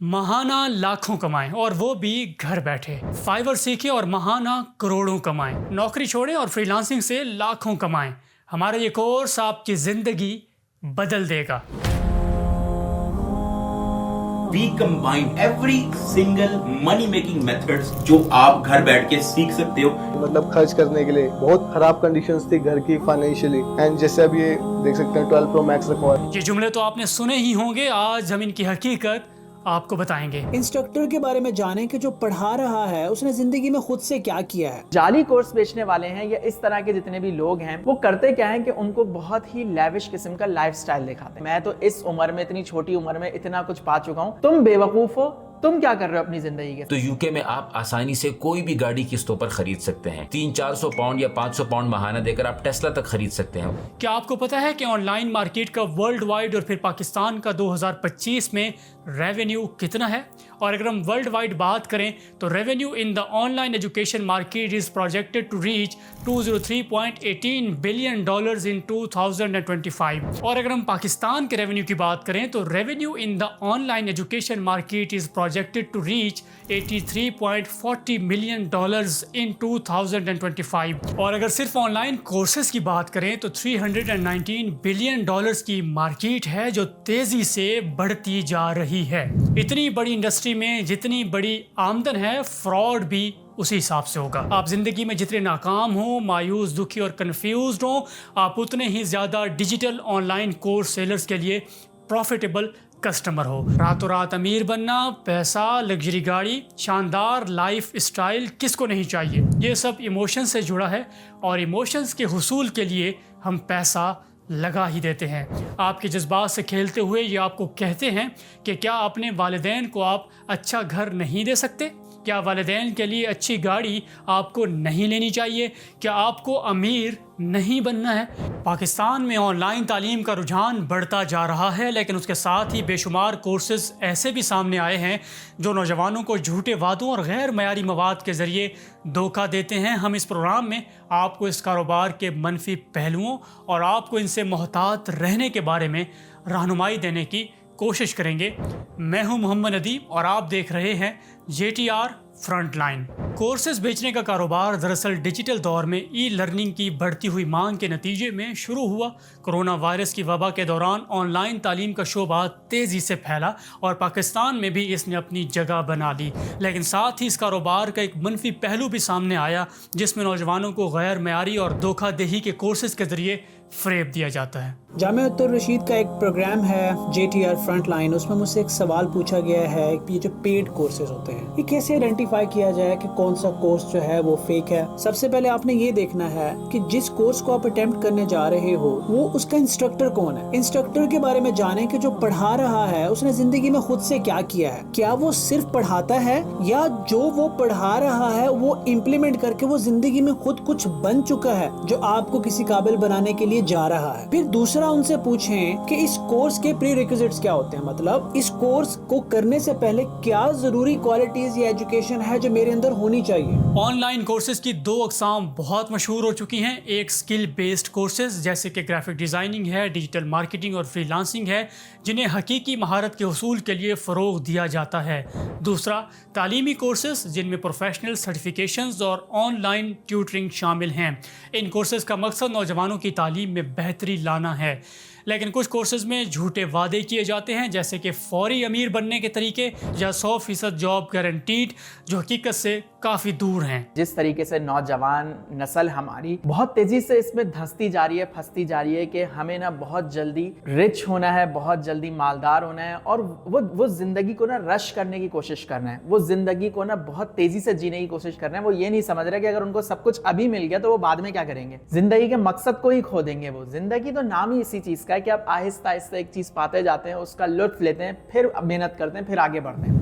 ماہانہ لاکھوں کمائیں اور وہ بھی گھر بیٹھے. فائیور سیکھیں اور ماہانہ کروڑوں کمائیں. نوکری چھوڑیں اور فری لانسنگ سے لاکھوں کمائیں. ہمارا یہ کورس آپ کی زندگی بدل دے گا. We combine every single money making methods جو آپ گھر بیٹھ کے سیکھ سکتے ہو. مطلب خرچ کرنے کے لیے بہت خراب کنڈیشنز تھی گھر کی فائنینشلی، اینڈ جیسے اب یہ دیکھ سکتے ہیں 12 Pro Max رکھا ہے. یہ جملے تو آپ نے سنے ہی ہوں گے، آج ہم ان کی حقیقت آپ کو بتائیں گے. انسٹرکٹر کے بارے میں جانیں کہ جو پڑھا رہا ہے اس نے زندگی میں خود سے کیا کیا ہے. جعلی کورس بیچنے والے ہیں یا اس طرح کے جتنے بھی لوگ ہیں وہ کرتے کیا ہیں کہ ان کو بہت ہی لیوش قسم کا لائف سٹائل دکھاتے ہیں. میں تو اس عمر میں، اتنی چھوٹی عمر میں اتنا کچھ پا چکا ہوں. تم بے وقوف ہو، تم کیا کر رہے ہو اپنی زندگی کے. تو UK میں آپ آسانی سے کوئی بھی گاڑی قسطوں پر خرید سکتے ہیں. 300-400 پاؤنڈ یا 500 پاؤنڈ ماہانہ دے کر آپ ٹیسلا تک خرید سکتے ہیں. کیا آپ کو پتا ہے کہ آن لائن مارکیٹ کا ورلڈ وائڈ اور پھر پاکستان کا 2025 میں ریونیو کتنا ہے؟ اور اگر ہم ورلڈ وائڈ بات کریں تو revenue in the on line education market is projected to reach $203.18 billion ان 2025. اور اگر ہم پاکستان کے ریونیو کی بات کریں تو revenue in the on line education market is projected to reach $83.40 million ان 2025. اور اگر صرف آن لائن کورسز کی بات کریں تو $319 بلین کی مارکیٹ ہے جو تیزی سے بڑھتی جا رہی ہے. اتنی بڑی انڈسٹری میں جتنی بڑی آمدن ہے، فراڈ بھی اسی حساب سے ہوگا. آپ زندگی میں جتنے ناکام ہوں، مایوس، دکھی اور کنفیوزڈ ہوں، آپ اتنے ہی زیادہ digital on line course sellers کے لیے پروفیٹیبل کسٹمر ہو. راتوں رات امیر بننا، پیسہ، لگژری گاڑی، شاندار لائف اسٹائل کس کو نہیں چاہیے؟ یہ سب ایموشن سے جڑا ہے اور ایموشنز کے حصول کے لیے ہم پیسہ لگا ہی دیتے ہیں. آپ کے جذبات سے کھیلتے ہوئے یہ آپ کو کہتے ہیں کہ کیا اپنے والدین کو آپ اچھا گھر نہیں دے سکتے؟ کیا والدین کے لیے اچھی گاڑی آپ کو نہیں لینی چاہیے؟ کیا آپ کو امیر نہیں بننا ہے؟ پاکستان میں آن لائن تعلیم کا رجحان بڑھتا جا رہا ہے، لیکن اس کے ساتھ ہی بے شمار کورسز ایسے بھی سامنے آئے ہیں جو نوجوانوں کو جھوٹے وعدوں اور غیر معیاری مواد کے ذریعے دھوکہ دیتے ہیں. ہم اس پروگرام میں آپ کو اس کاروبار کے منفی پہلوؤں اور آپ کو ان سے محتاط رہنے کے بارے میں رہنمائی دینے کی کوشش کریں گے. میں ہوں محمد ندیم اور آپ دیکھ رہے ہیں JTR فرنٹ لائن. کورسز بیچنے کا کاروبار دراصل ڈیجیٹل دور میں ای لرننگ کی بڑھتی ہوئی مانگ کے نتیجے میں شروع ہوا. کرونا وائرس کی وبا کے دوران آن لائن تعلیم کا شعبہ تیزی سے پھیلا اور پاکستان میں بھی اس نے اپنی جگہ بنا لی. لیکن ساتھ ہی اس کاروبار کا ایک منفی پہلو بھی سامنے آیا جس میں نوجوانوں کو غیر معیاری اور دھوکہ دہی کے کورسز کے ذریعے فریب دیا جاتا ہے. جامعہ الرشید کا ایک پروگرام ہے JTR فرنٹ لائن. اس میں مجھ سے ایک سوال پوچھا گیا ہے کہ یہ جو پیڈ کورسز ہوتے ہیں یہ کیسے آئیڈینٹیفائی کیا جائے کہ کون سا کورس جو ہے وہ فیک ہے. سب سے پہلے آپ نے یہ دیکھنا ہے کہ جس کورس کو آپ اٹیمپٹ کرنے جا رہے ہو وہ اس کا انسٹرکٹر کون ہے. انسٹرکٹر کے بارے میں جانیں کہ جو پڑھا رہا ہے اس نے زندگی میں خود سے کیا کیا ہے. کیا وہ صرف پڑھاتا ہے یا جو وہ پڑھا رہا ہے وہ امپلیمنٹ کر کے وہ زندگی میں خود کچھ بن چکا ہے جو آپ کو کسی قابل بنانے کے لیے جا رہا ہے. پھر دوسرا ان سے پوچھیں کہ اس کورس کے پری ریکوزٹس کیا ہوتے ہیں، مطلب اس کورس کو کرنے سے پہلے کیا ضروری کوالٹیز یا ایجوکیشن ہے جو میرے اندر ہونی چاہیے. آن لائن کورسز کی دو اقسام بہت مشہور ہو چکی ہیں. ایک اسکل بیسڈ کورسز جیسے کہ گرافک ڈیزائننگ ہے، ڈیجیٹل مارکیٹنگ اور فری لانسنگ ہے جنہیں حقیقی مہارت کے حصول کے لیے فروغ دیا جاتا ہے. دوسرا تعلیمی کورسز جن میں پروفیشنل سرٹیفیکیشنز اور آن لائن ٹیوٹرنگ شامل ہیں. ان کورسز کا مقصد نوجوانوں کی تعلیم میں بہتری لانا ہے. لیکن کچھ کورسز میں جھوٹے وعدے کیے جاتے ہیں جیسے کہ فوری امیر بننے کے طریقے یا 100% جاب گارنٹیڈ جو حقیقت سے کافی دور ہیں. جس طریقے سے نوجوان نسل ہماری بہت تیزی سے اس میں دھنستی جا رہی ہے، پھنستی جا رہی ہے کہ ہمیں نا بہت جلدی رچ ہونا ہے، بہت جلدی مالدار ہونا ہے اور وہ زندگی کو نا رش کرنے کی کوشش کرنا ہے. وہ زندگی کو نا بہت تیزی سے جینے کی کوشش کرنا ہے. وہ یہ نہیں سمجھ رہے کہ اگر ان کو سب کچھ ابھی مل گیا تو وہ بعد میں کیا کریں گے. زندگی کے مقصد کو ہی کھو دیں گے. وہ زندگی تو نام ہی اسی چیز کا ہے کہ آپ آہستہ آہستہ ایک چیز پاتے جاتے ہیں، اس کا لطف لیتے ہیں، پھر محنت کرتے ہیں، پھر آگے بڑھتے ہیں.